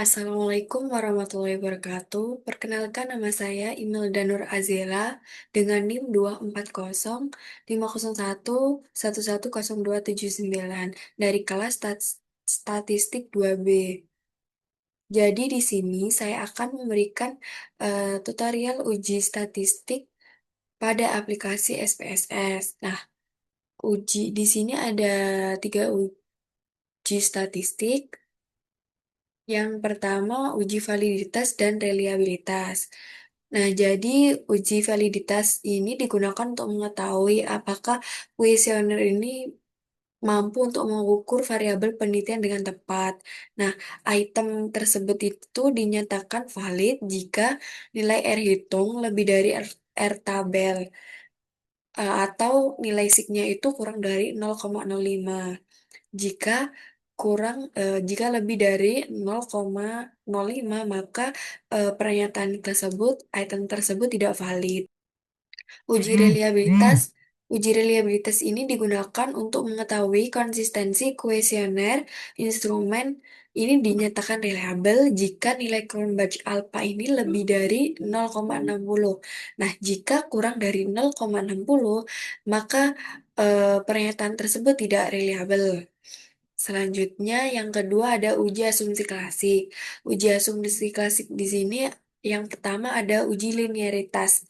Assalamualaikum warahmatullahi wabarakatuh. Perkenalkan nama saya Imelda Nur Azela dengan NIM 2405001110279 dari kelas Statistik 2B. Jadi di sini saya akan memberikan tutorial uji statistik pada aplikasi SPSS. Nah, uji di sini ada tiga uji statistik. Yang pertama, uji validitas dan reliabilitas. Nah, jadi uji validitas ini digunakan untuk mengetahui apakah kuesioner ini mampu untuk mengukur variabel penelitian dengan tepat. Nah, item tersebut itu dinyatakan valid jika nilai R hitung lebih dari R tabel atau nilai sigma itu kurang dari 0,05. Jika jika lebih dari 0,05 maka pernyataan tersebut, item tersebut tidak valid. Uji reliabilitas, uji reliabilitas ini digunakan untuk mengetahui konsistensi kuesioner instrumen ini dinyatakan reliable jika nilai Cronbach alpha ini lebih dari 0,60. Nah, jika kurang dari 0,60, maka pernyataan tersebut tidak reliable. Selanjutnya, yang kedua ada uji asumsi klasik. Uji asumsi klasik di sini yang pertama ada uji linearitas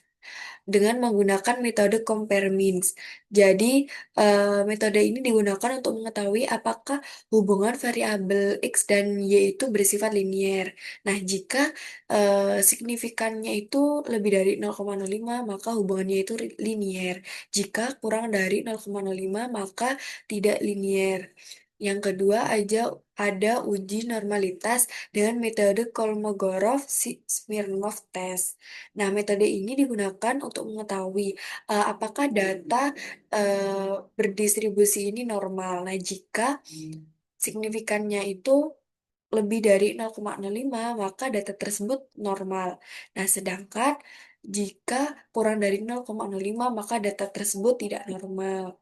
dengan menggunakan metode compare means. Jadi, metode ini digunakan untuk mengetahui apakah hubungan variabel X dan Y itu bersifat linier. Nah, jika signifikannya itu lebih dari 0,05, maka hubungannya itu linier. Jika kurang dari 0,05, maka tidak linier. Yang kedua ada uji normalitas dengan metode Kolmogorov-Smirnov test. Nah, metode ini digunakan untuk mengetahui apakah data berdistribusi ini normal. Nah, jika signifikannya itu lebih dari 0,05, maka data tersebut normal. Nah, sedangkan jika kurang dari 0,05, maka data tersebut tidak normal.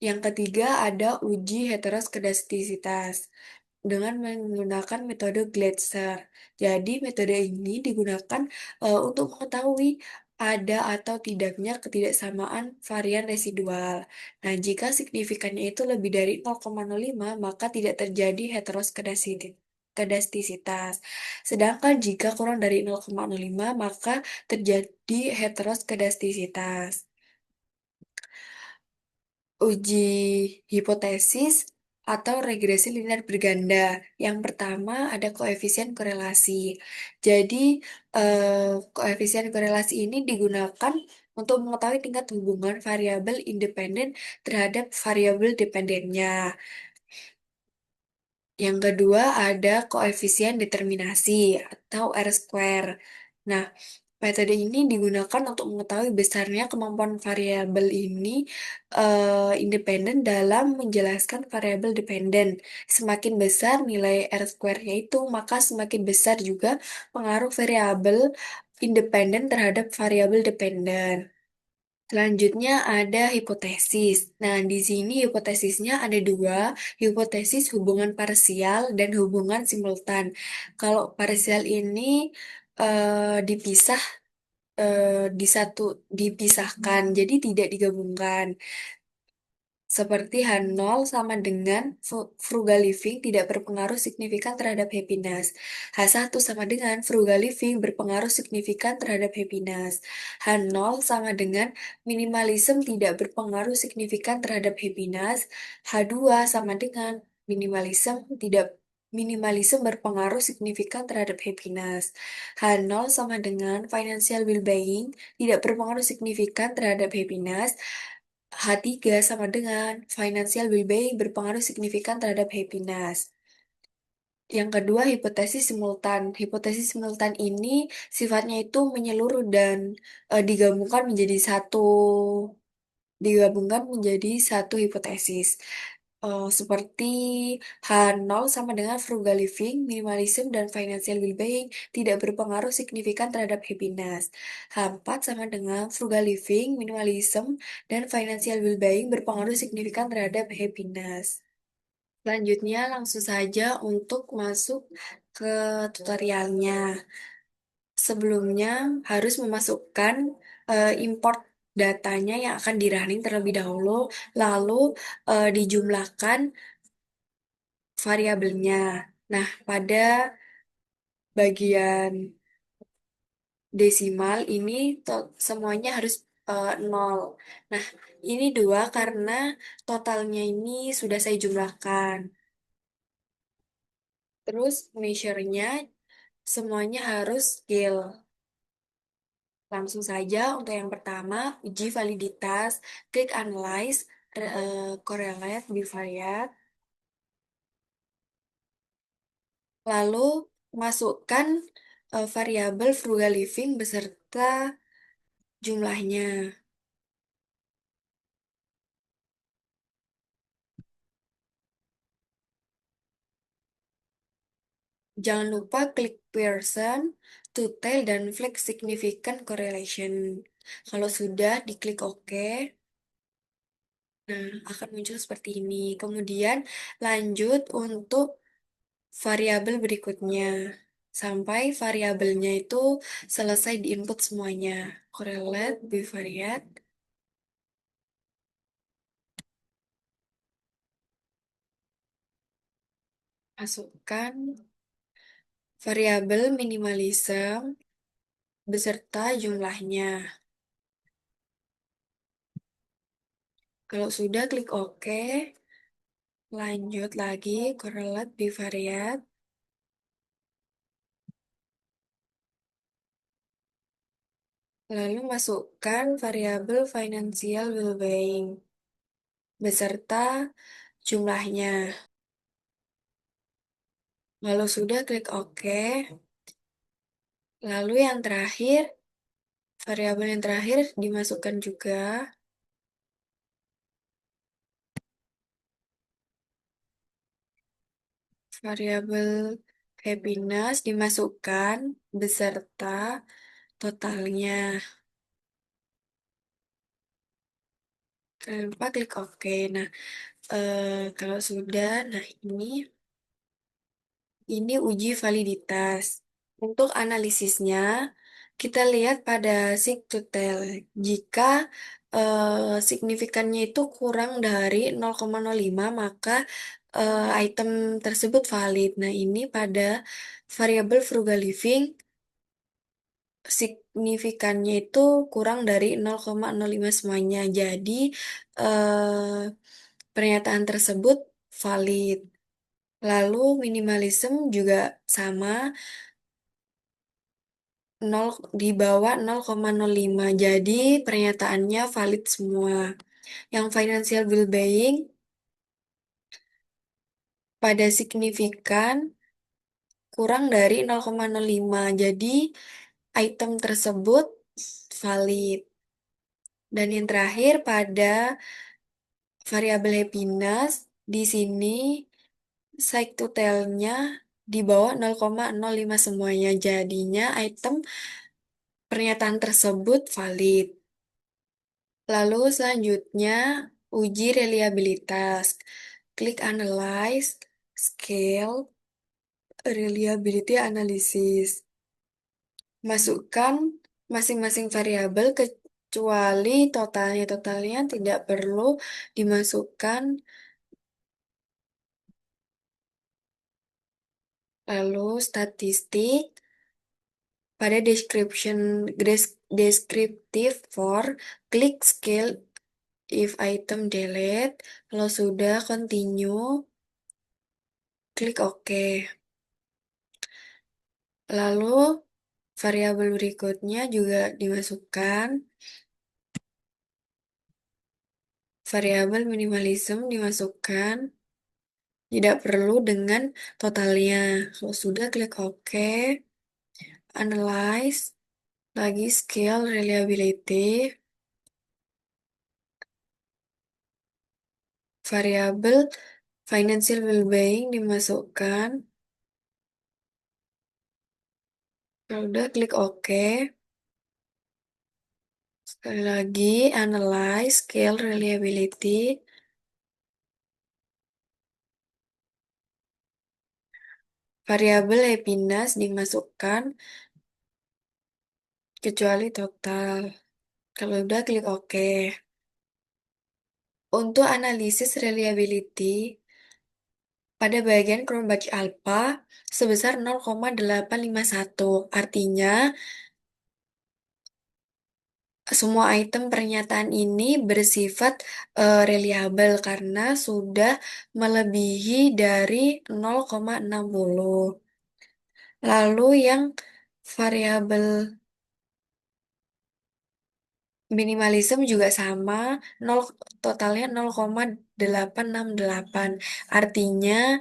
Yang ketiga ada uji heteroskedastisitas dengan menggunakan metode Glatzer. Jadi metode ini digunakan untuk mengetahui ada atau tidaknya ketidaksamaan varian residual. Nah, jika signifikannya itu lebih dari 0,05, maka tidak terjadi heteroskedastisitas. Sedangkan jika kurang dari 0,05, maka terjadi heteroskedastisitas. Uji hipotesis atau regresi linear berganda. Yang pertama ada koefisien korelasi. Jadi, koefisien korelasi ini digunakan untuk mengetahui tingkat hubungan variabel independen terhadap variabel dependennya. Yang kedua ada koefisien determinasi atau R square. Nah, metode ini digunakan untuk mengetahui besarnya kemampuan variabel ini independen dalam menjelaskan variabel dependen. Semakin besar nilai R square-nya itu, maka semakin besar juga pengaruh variabel independen terhadap variabel dependen. Selanjutnya ada hipotesis. Nah, di sini hipotesisnya ada dua, hipotesis hubungan parsial dan hubungan simultan. Kalau parsial ini dipisah di satu dipisahkan, jadi tidak digabungkan. Seperti H0 sama dengan frugal living tidak berpengaruh signifikan terhadap happiness. H1 sama dengan frugal living berpengaruh signifikan terhadap happiness. H0 sama dengan minimalism tidak berpengaruh signifikan terhadap happiness. H2 sama dengan minimalism berpengaruh signifikan terhadap happiness. H0 sama dengan financial well-being tidak berpengaruh signifikan terhadap happiness. H3 sama dengan financial well-being berpengaruh signifikan terhadap happiness. Yang kedua, hipotesis simultan. Hipotesis simultan ini sifatnya itu menyeluruh dan digabungkan menjadi satu hipotesis. Seperti H0 sama dengan frugal living, minimalism, dan financial well-being tidak berpengaruh signifikan terhadap happiness. H4 sama dengan frugal living, minimalism, dan financial well-being berpengaruh signifikan terhadap happiness. Selanjutnya langsung saja untuk masuk ke tutorialnya. Sebelumnya harus memasukkan import datanya yang akan di running terlebih dahulu, lalu dijumlahkan variabelnya. Nah, pada bagian desimal ini semuanya harus 0. Nah, ini 2 karena totalnya ini sudah saya jumlahkan. Terus measure-nya semuanya harus scale. Langsung saja untuk yang pertama, uji validitas, klik analyze, correlate, bivariate, lalu masukkan variabel frugal living beserta jumlahnya. Jangan lupa klik Pearson, two-tail, dan flag significant correlation. Kalau sudah, diklik OK. Nah, akan muncul seperti ini. Kemudian lanjut untuk variabel berikutnya. Sampai variabelnya itu selesai diinput semuanya. Correlate, bivariate, masukkan variabel minimalism beserta jumlahnya. Kalau sudah, klik OK. Lanjut lagi, correlate, bivariate. Lalu masukkan variabel financial well-being beserta jumlahnya. Lalu sudah, klik OK. Lalu yang terakhir, variabel yang terakhir dimasukkan juga. Variabel happiness dimasukkan beserta totalnya. Jangan lupa klik OK. Nah, kalau sudah, nah ini uji validitas. Untuk analisisnya, kita lihat pada sigtotal. Jika signifikannya itu kurang dari 0,05, maka item tersebut valid. Nah, ini pada variabel frugal living, signifikannya itu kurang dari 0,05 semuanya. Jadi, pernyataan tersebut valid. Lalu minimalism juga sama, 0 di bawah 0,05. Jadi pernyataannya valid semua. Yang financial well-being pada signifikan kurang dari 0,05. Jadi item tersebut valid. Dan yang terakhir pada variabel happiness, di sini side to tail-nya di bawah 0,05 semuanya. Jadinya item pernyataan tersebut valid. Lalu selanjutnya uji reliabilitas. Klik analyze, scale, reliability analysis. Masukkan masing-masing variabel kecuali totalnya. Totalnya tidak perlu dimasukkan. Lalu statistik pada descriptive for klik scale if item delete. Kalau sudah continue, klik OK. Lalu variabel berikutnya juga dimasukkan. Variabel minimalism dimasukkan. Tidak perlu dengan totalnya. Kalau sudah, klik OK. Analyze. Lagi scale reliability. Variabel financial well-being dimasukkan. Kalau udah, klik OK. Sekali lagi, analyze scale reliability. variabel happiness dimasukkan kecuali total. Kalau udah klik OK. Untuk analisis reliability, pada bagian Cronbach alpha sebesar 0,851. Artinya, semua item pernyataan ini bersifat reliabel karena sudah melebihi dari 0,60. Lalu yang variabel minimalism juga sama, 0, totalnya 0,868. Artinya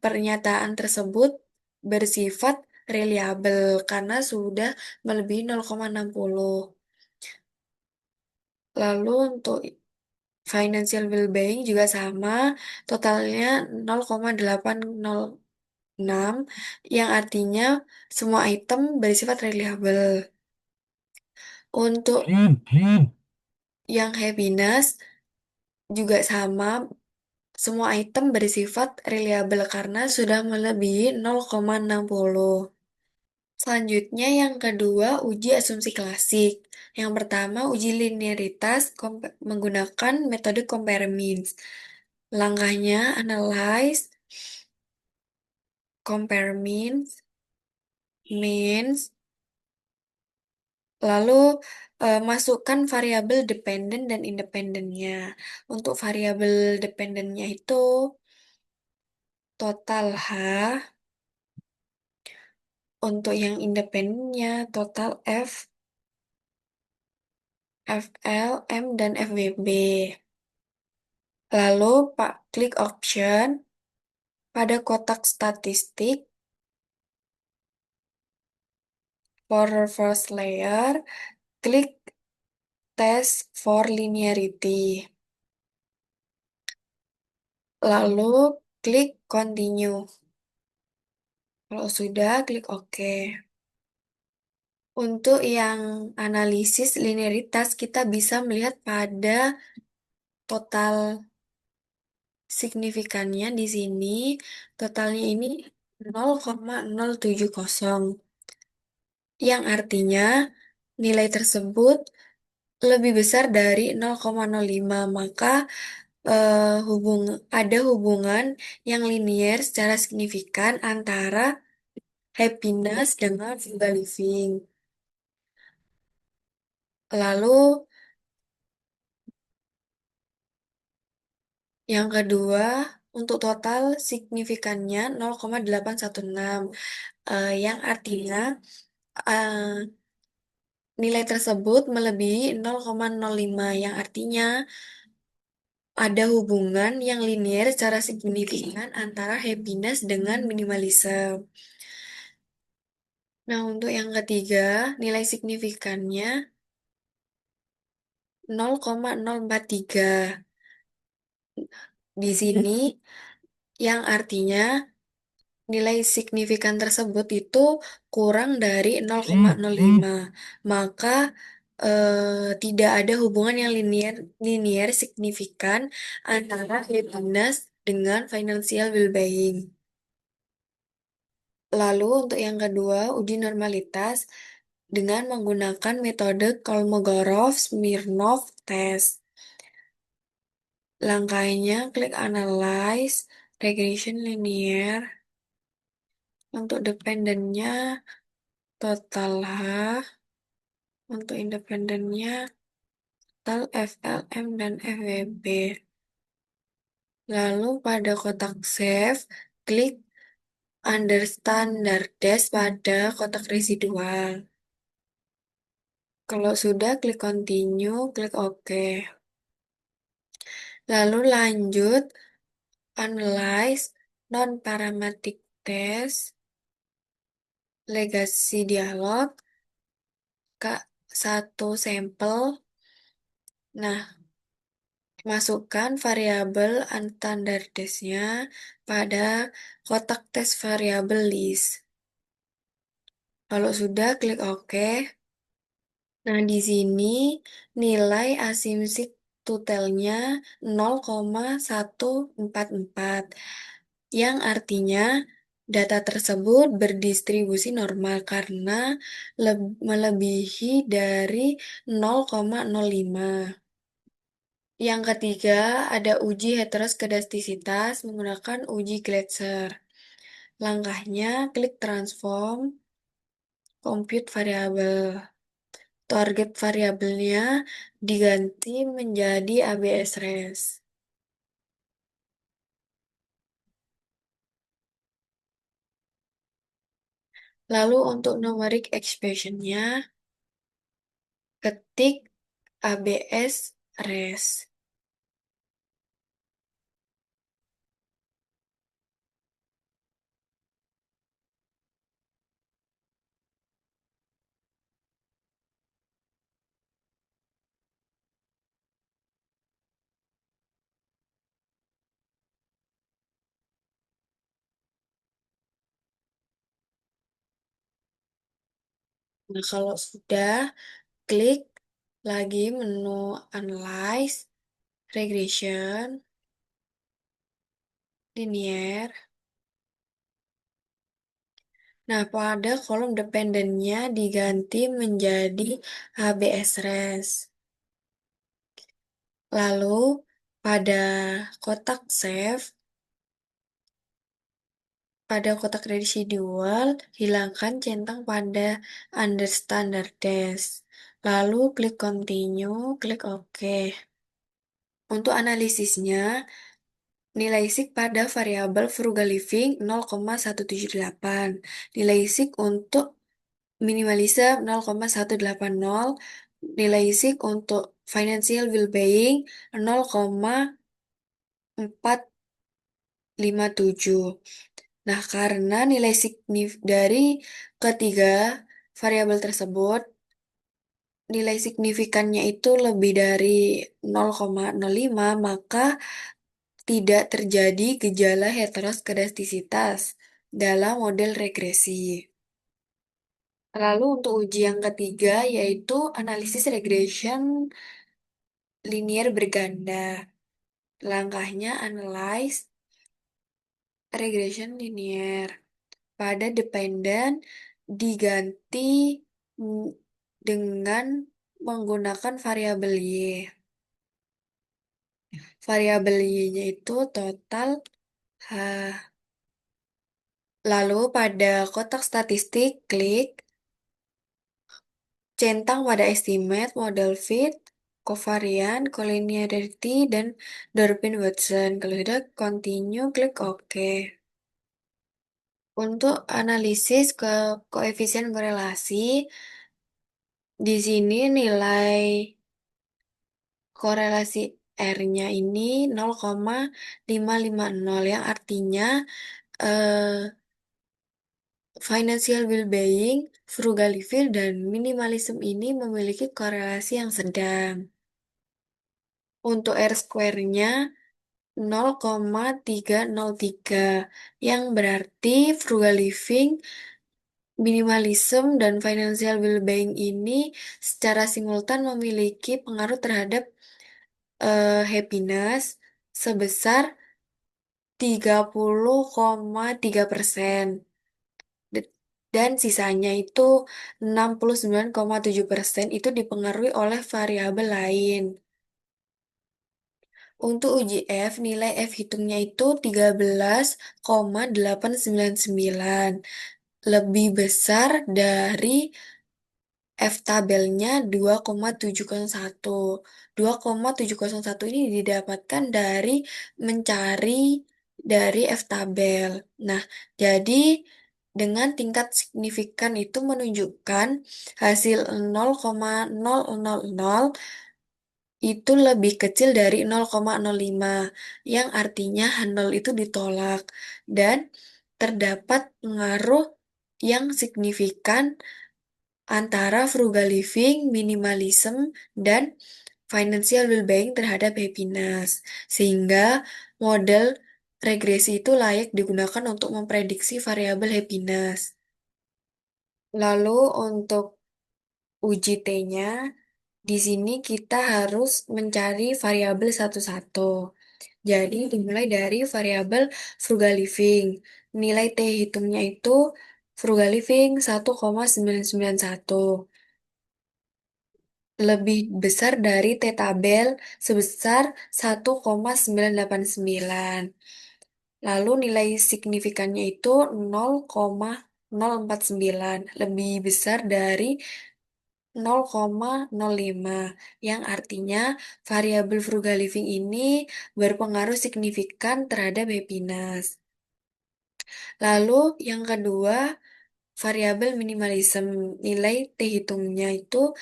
pernyataan tersebut bersifat reliabel karena sudah melebihi 0,60. Lalu untuk financial well-being juga sama, totalnya 0,806 yang artinya semua item bersifat reliabel. Untuk yang happiness juga sama, semua item bersifat reliabel karena sudah melebihi 0,60. Selanjutnya yang kedua, uji asumsi klasik. Yang pertama, uji linearitas menggunakan metode compare means. Langkahnya, analyze, compare means, lalu masukkan variabel dependen dan independennya. Untuk variabel dependennya itu total H, untuk yang independennya total F, FL, M, dan FWB. Lalu Pak klik option pada kotak statistik for first layer, klik test for linearity. Lalu klik continue. Kalau sudah, klik OK. Untuk yang analisis linearitas, kita bisa melihat pada total signifikannya di sini. Totalnya ini 0,070. Yang artinya nilai tersebut lebih besar dari 0,05, maka ada hubungan yang linier secara signifikan antara happiness dengan frugal living. Lalu yang kedua, untuk total signifikannya 0,816, yang artinya eh, nilai tersebut melebihi 0,05, yang artinya ada hubungan yang linier secara signifikan antara happiness dengan minimalism. Nah, untuk yang ketiga, nilai signifikannya 0,043. Di sini yang artinya nilai signifikan tersebut itu kurang dari 0,05. Maka tidak ada hubungan yang linier signifikan antara happiness dengan financial well-being. Lalu untuk yang kedua, uji normalitas dengan menggunakan metode Kolmogorov-Smirnov test. Langkahnya klik analyze, regression linear. Untuk dependennya total H, untuk independennya total FLM dan FWB. Lalu pada kotak save, klik under standardize pada kotak residual. Kalau sudah, klik continue, klik OK. Lalu lanjut, analyze non-parametric test, legacy dialog, ke satu sampel. Nah, masukkan variabel unstandardized-nya pada kotak tes variabel list. Kalau sudah, klik OK. Nah, di sini nilai asumsi totalnya 0,144, yang artinya Data tersebut berdistribusi normal karena melebihi dari 0,05. Yang ketiga, ada uji heteroskedastisitas menggunakan uji Gletser. Langkahnya, klik transform, compute variabel. Target variabelnya diganti menjadi ABS-RES. Lalu untuk numeric expression-nya, ketik ABS-RES. Nah, kalau sudah, klik lagi menu Analyze, Regression, Linear. Nah, pada kolom dependennya diganti menjadi HBSRES. Lalu, pada kotak Save, pada kotak residual, hilangkan centang pada under standard test. Lalu, klik Continue, klik OK. Untuk analisisnya, nilai SIG pada variabel frugal living 0,178. Nilai SIG untuk minimalism 0,180. Nilai SIG untuk financial well-being 0,457. Nah, karena nilai dari ketiga variabel tersebut, nilai signifikannya itu lebih dari 0,05, maka tidak terjadi gejala heteroskedastisitas dalam model regresi. Lalu untuk uji yang ketiga yaitu analisis regression linear berganda. Langkahnya analyze regression linear. Pada dependent diganti mm, dengan menggunakan variabel Y. Variabel Y-nya itu total H. Lalu pada kotak statistik, klik centang pada estimate, model fit, covariant, collinearity, dan Durbin-Watson. Kalau sudah, continue, klik OK. Untuk analisis ke koefisien korelasi, di sini nilai korelasi R-nya ini 0,550 yang artinya eh, financial well-being, frugal living, dan minimalism ini memiliki korelasi yang sedang. Untuk R-square-nya 0,303 yang berarti frugal living, minimalism, dan financial well-being ini secara simultan memiliki pengaruh terhadap happiness sebesar 30,3%. D- Dan sisanya itu 69,7% itu dipengaruhi oleh variabel lain. Untuk uji F, nilai F hitungnya itu 13,899. Lebih besar dari F tabelnya 2,701. 2,701 ini didapatkan dari mencari dari F tabel. Nah, jadi dengan tingkat signifikan itu menunjukkan hasil 0,000 itu lebih kecil dari 0,05, yang artinya 0 itu ditolak. Dan terdapat pengaruh yang signifikan antara frugal living, minimalism, dan financial well-being terhadap happiness. Sehingga model regresi itu layak digunakan untuk memprediksi variabel happiness. Lalu untuk uji T-nya, di sini kita harus mencari variabel satu-satu. Jadi dimulai dari variabel frugal living. Nilai T hitungnya itu frugal living 1,991 lebih besar dari T tabel sebesar 1,989. Lalu nilai signifikannya itu 0,049, lebih besar dari 0,05, yang artinya variabel frugal living ini berpengaruh signifikan terhadap happiness. Lalu yang kedua, variabel minimalism, nilai T hitungnya itu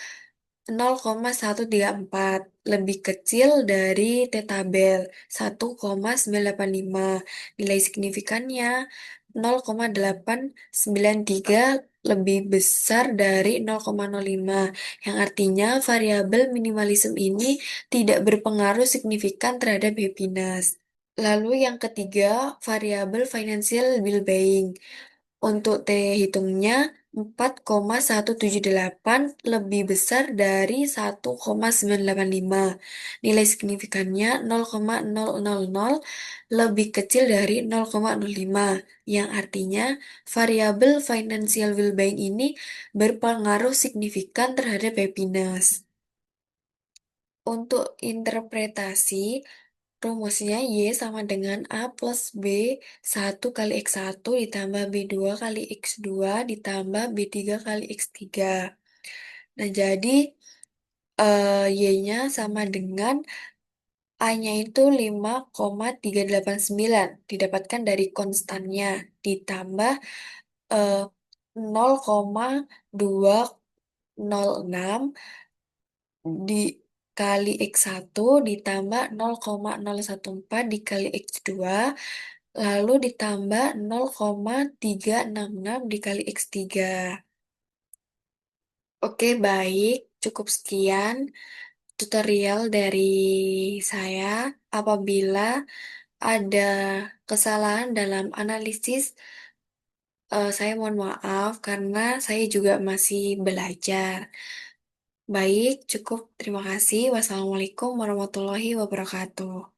0,134, lebih kecil dari T tabel 1,985. Nilai signifikannya 0,893, lebih besar dari 0,05, yang artinya variabel minimalism ini tidak berpengaruh signifikan terhadap happiness. Lalu yang ketiga, variabel financial well-being. Untuk T hitungnya 4,178, lebih besar dari 1,985. Nilai signifikannya 0,000, lebih kecil dari 0,05, yang artinya variabel financial well-being ini berpengaruh signifikan terhadap happiness. Untuk interpretasi, rumusnya Y sama dengan A plus B 1 kali X1 ditambah B2 kali X2 ditambah B3 kali X3. Nah, jadi Y-nya sama dengan A-nya itu 5,389 didapatkan dari konstannya ditambah eh, 0,206 dikali X1 ditambah 0,014 dikali X2 lalu ditambah 0,366 dikali X3. Oke, baik. Cukup sekian tutorial dari saya. Apabila ada kesalahan dalam analisis, saya mohon maaf karena saya juga masih belajar. Baik, cukup. Terima kasih. Wassalamualaikum warahmatullahi wabarakatuh.